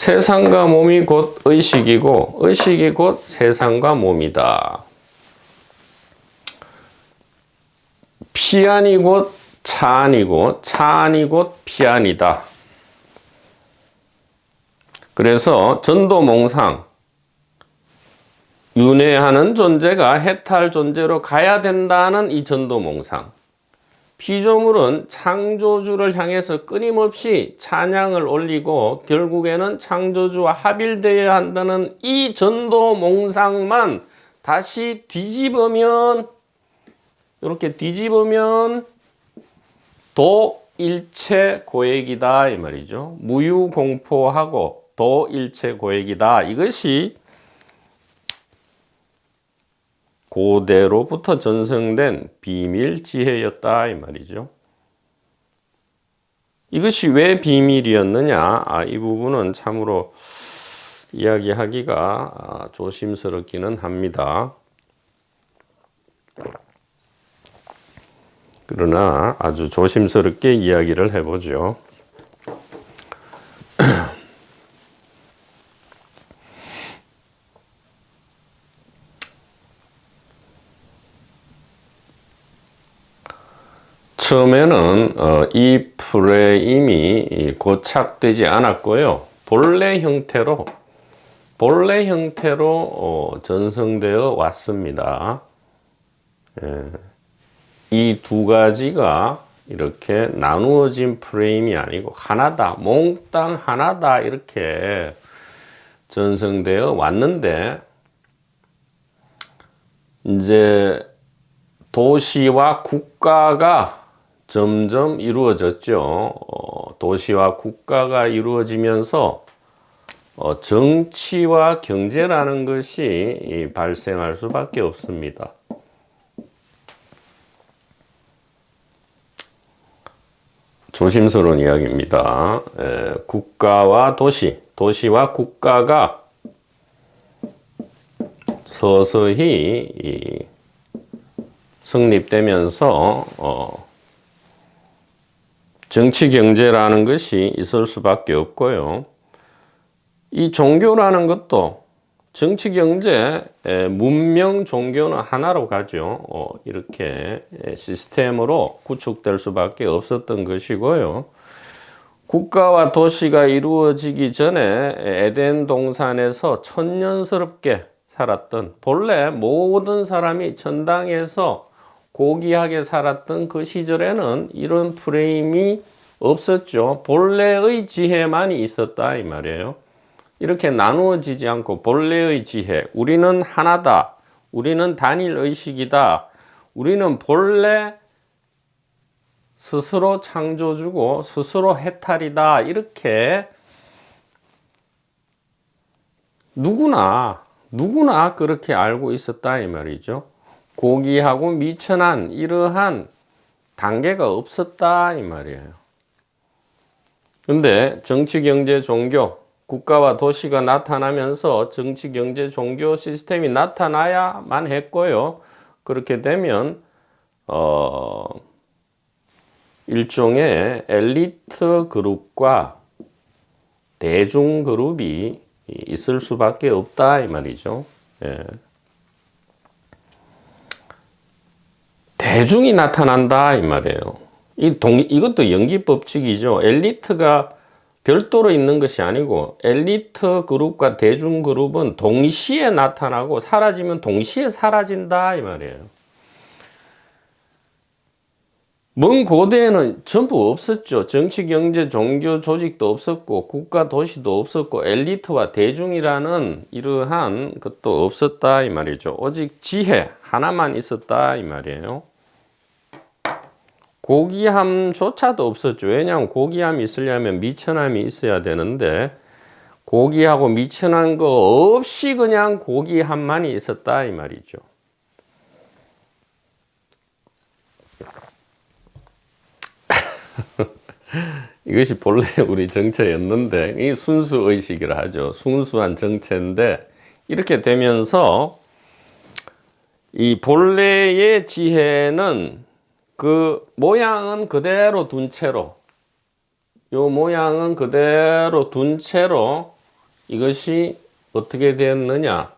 세상과 몸이 곧 의식이고 의식이 곧 세상과 몸이다. 피안이 곧 차안이고 차안이 곧 피안이다. 그래서 전도몽상, 윤회하는 존재가 해탈 존재로 가야 된다는 이 전도몽상. 피조물은 창조주를 향해서 끊임없이 찬양을 올리고 결국에는 창조주와 합일되어야 한다는 이 전도몽상만 다시 뒤집으면, 이렇게 뒤집으면 도일체고액이다 이 말이죠. 무유공포하고 도일체고액이다. 이것이 고대로부터 전승된 비밀 지혜였다 이 말이죠. 이것이 왜 비밀이었느냐? 이 부분은 참으로 이야기하기가 조심스럽기는 합니다. 그러나 아주 조심스럽게 이야기를 해보죠. 처음에는 이 프레임이 고착되지 않았고요. 본래 형태로 전승되어 왔습니다. 이 두 가지가 이렇게 나누어진 프레임이 아니고 하나다, 몽땅 하나다 이렇게 전승되어 왔는데, 이제 도시와 국가가 점점 이루어졌죠. 도시와 국가가 이루어지면서 정치와 경제라는 것이 발생할 수밖에 없습니다. 조심스러운 이야기입니다. 국가와 도시와 국가가 서서히 성립되면서 정치 경제라는 것이 있을 수밖에 없고요. 이 종교라는 것도 정치 경제, 문명, 종교는 하나로 가죠. 이렇게 시스템으로 구축될 수밖에 없었던 것이고요. 국가와 도시가 이루어지기 전에 에덴 동산에서 천년스럽게 살았던, 본래 모든 사람이 천당에서 고귀하게 살았던 그 시절에는 이런 프레임이 없었죠. 본래의 지혜만이 있었다 이 말이에요. 이렇게 나누어지지 않고 본래의 지혜, 우리는 하나다, 우리는 단일 의식이다, 우리는 본래 스스로 창조주고 스스로 해탈이다, 이렇게 누구나 그렇게 알고 있었다 이 말이죠. 고귀하고 미천한 이러한 단계가 없었다 이 말이에요. 근데 정치, 경제, 종교, 국가와 도시가 나타나면서 정치, 경제, 종교 시스템이 나타나야만 했고요. 그렇게 되면 일종의 엘리트 그룹과 대중 그룹이 있을 수밖에 없다 이 말이죠. 대중이 나타난다 이 말이에요. 이것도 연기법칙이죠. 엘리트가 별도로 있는 것이 아니고 엘리트 그룹과 대중 그룹은 동시에 나타나고 사라지면 동시에 사라진다 이 말이에요. 먼 고대에는 전부 없었죠. 정치, 경제, 종교 조직도 없었고 국가, 도시도 없었고 엘리트와 대중이라는 이러한 것도 없었다 이 말이죠. 오직 지혜 하나만 있었다 이 말이에요. 고귀함조차도 없었죠. 왜냐하면 고귀함이 있으려면 미천함이 있어야 되는데 고귀하고 미천한 거 없이 그냥 고귀함만이 있었다 이 말이죠. 이것이 본래 우리 정체였는데 이 순수의식이라 하죠. 순수한 정체인데 이렇게 되면서 이 본래의 지혜는 그 모양은 그대로 둔 채로, 요 모양은 그대로 둔 채로 이것이 어떻게 되었느냐?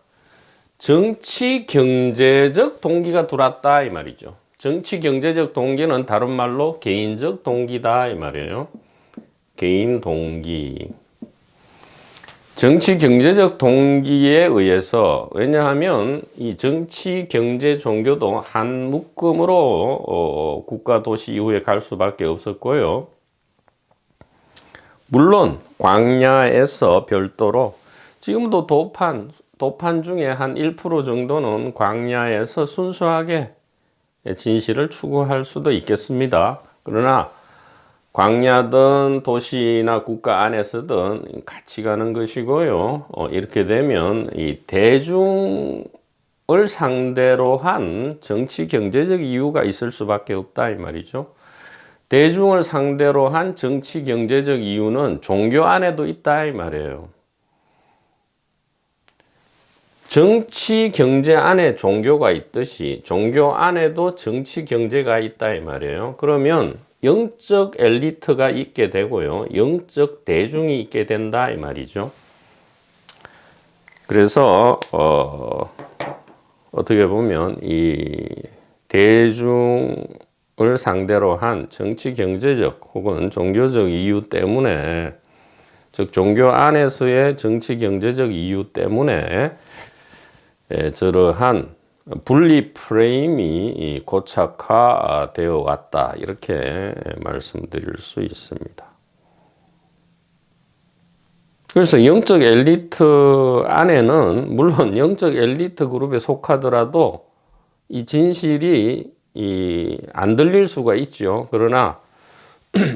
정치 경제적 동기가 들어왔다 이 말이죠. 정치 경제적 동기는 다른 말로 개인적 동기다 이 말이에요. 개인 동기. 정치 경제적 동기에 의해서, 왜냐하면 이 정치 경제 종교도 한 묶음으로 국가 도시 이후에 갈 수밖에 없었고요. 물론 광야에서 별도로 지금도 도판 중에 한 1% 정도는 광야에서 순수하게 진실을 추구할 수도 있겠습니다. 그러나 광야든 도시나 국가 안에서든 같이 가는 것이고요. 이렇게 되면 이 대중을 상대로 한 정치 경제적 이유가 있을 수밖에 없다 이 말이죠. 대중을 상대로 한 정치 경제적 이유는 종교 안에도 있다 이 말이에요. 정치 경제 안에 종교가 있듯이 종교 안에도 정치 경제가 있다 이 말이에요. 그러면 영적 엘리트가 있게 되고요. 영적 대중이 있게 된다 이 말이죠. 그래서 어떻게 보면 이 대중을 상대로 한 정치 경제적 혹은 종교적 이유 때문에, 즉 종교 안에서의 정치 경제적 이유 때문에 저러한 분리 프레임이 고착화되어 왔다, 이렇게 말씀드릴 수 있습니다. 그래서 영적 엘리트 안에는 물론 영적 엘리트 그룹에 속하더라도 이 진실이 안 들릴 수가 있죠. 그러나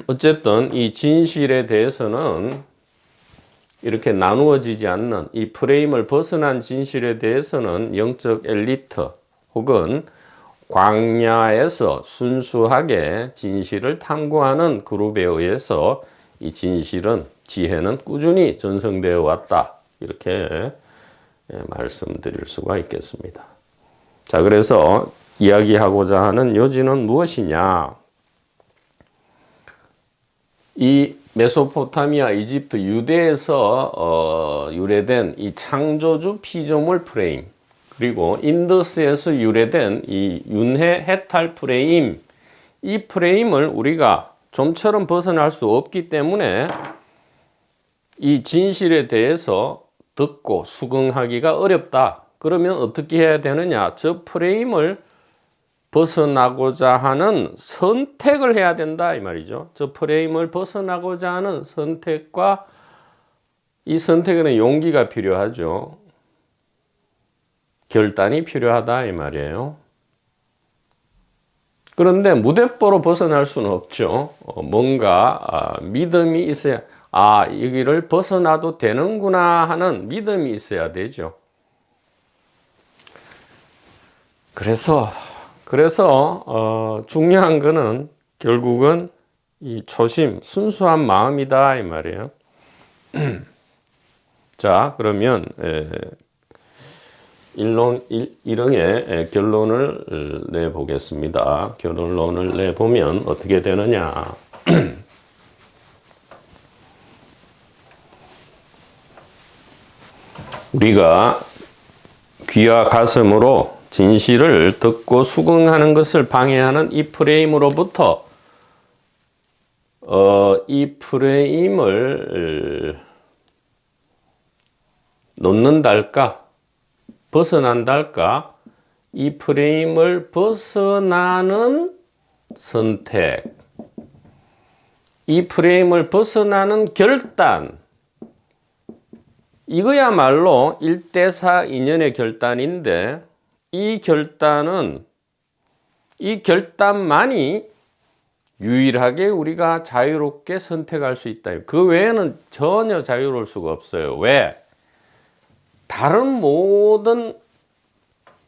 어쨌든 이 진실에 대해서는 이렇게 나누어지지 않는 이 프레임을 벗어난 진실에 대해서는 영적 엘리트 혹은 광야에서 순수하게 진실을 탐구하는 그룹에 의해서 이 진실은, 지혜는 꾸준히 전승되어 왔다, 이렇게 말씀드릴 수가 있겠습니다. 자, 그래서 이야기하고자 하는 요지는 무엇이냐? 이 메소포타미아, 이집트, 유대에서 유래된 이 창조주 피조물 프레임, 그리고 인더스에서 유래된 이 윤회 해탈 프레임, 이 프레임을 우리가 좀처럼 벗어날 수 없기 때문에 이 진실에 대해서 듣고 수긍하기가 어렵다. 그러면 어떻게 해야 되느냐? 저 프레임을 벗어나고자 하는 선택을 해야 된다 이 말이죠. 저 프레임을 벗어나고자 하는 선택과 이 선택에는 용기가 필요하죠. 결단이 필요하다 이 말이에요. 그런데 무대뽀로 벗어날 수는 없죠. 뭔가 믿음이 있어야, 여기를 벗어나도 되는구나 하는 믿음이 있어야 되죠. 그래서 중요한 거는 결국은 이 초심, 순수한 마음이다 이 말이에요. 자, 그러면 일흥의 결론을 내보겠습니다. 결론을 내보면 어떻게 되느냐? 우리가 귀와 가슴으로 진실을 듣고 수긍하는 것을 방해하는 이 프레임으로부터 이 프레임을 놓는달까, 벗어난달까, 이 프레임을 벗어나는 선택, 이 프레임을 벗어나는 결단, 이거야말로 1대4 인연의 결단인데, 이 결단만이 유일하게 우리가 자유롭게 선택할 수 있다. 그 외에는 전혀 자유로울 수가 없어요. 왜? 다른 모든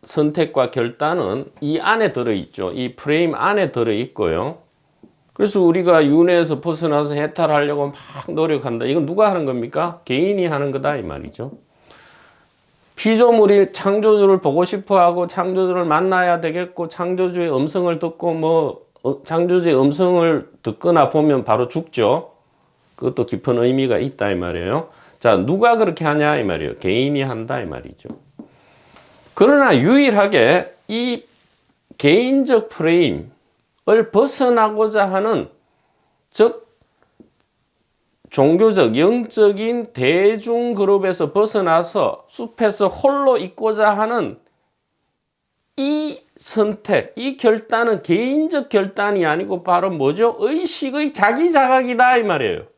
선택과 결단은 이 안에 들어있죠. 이 프레임 안에 들어있고요. 그래서 우리가 윤회에서 벗어나서 해탈하려고 막 노력한다. 이건 누가 하는 겁니까? 개인이 하는 거다 이 말이죠. 피조물이 창조주를 보고 싶어하고 창조주를 만나야 되겠고 창조주의 음성을 듣고 창조주의 음성을 듣거나 보면 바로 죽죠. 그것도 깊은 의미가 있다 이 말이에요. 자, 누가 그렇게 하냐 이 말이에요. 개인이 한다 이 말이죠. 그러나 유일하게 이 개인적 프레임을 벗어나고자 하는, 즉 종교적 영적인 대중 그룹에서 벗어나서 숲에서 홀로 있고자 하는 이 선택, 이 결단은 개인적 결단이 아니고 바로 뭐죠? 의식의 자기 자각이다 이 말이에요.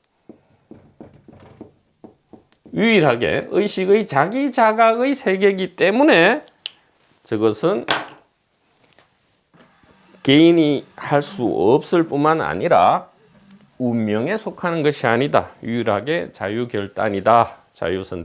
유일하게 의식의 자기 자각의 세계이기 때문에 저것은 개인이 할 수 없을 뿐만 아니라 운명에 속하는 것이 아니다. 유일하게 자유결단이다. 자유선택.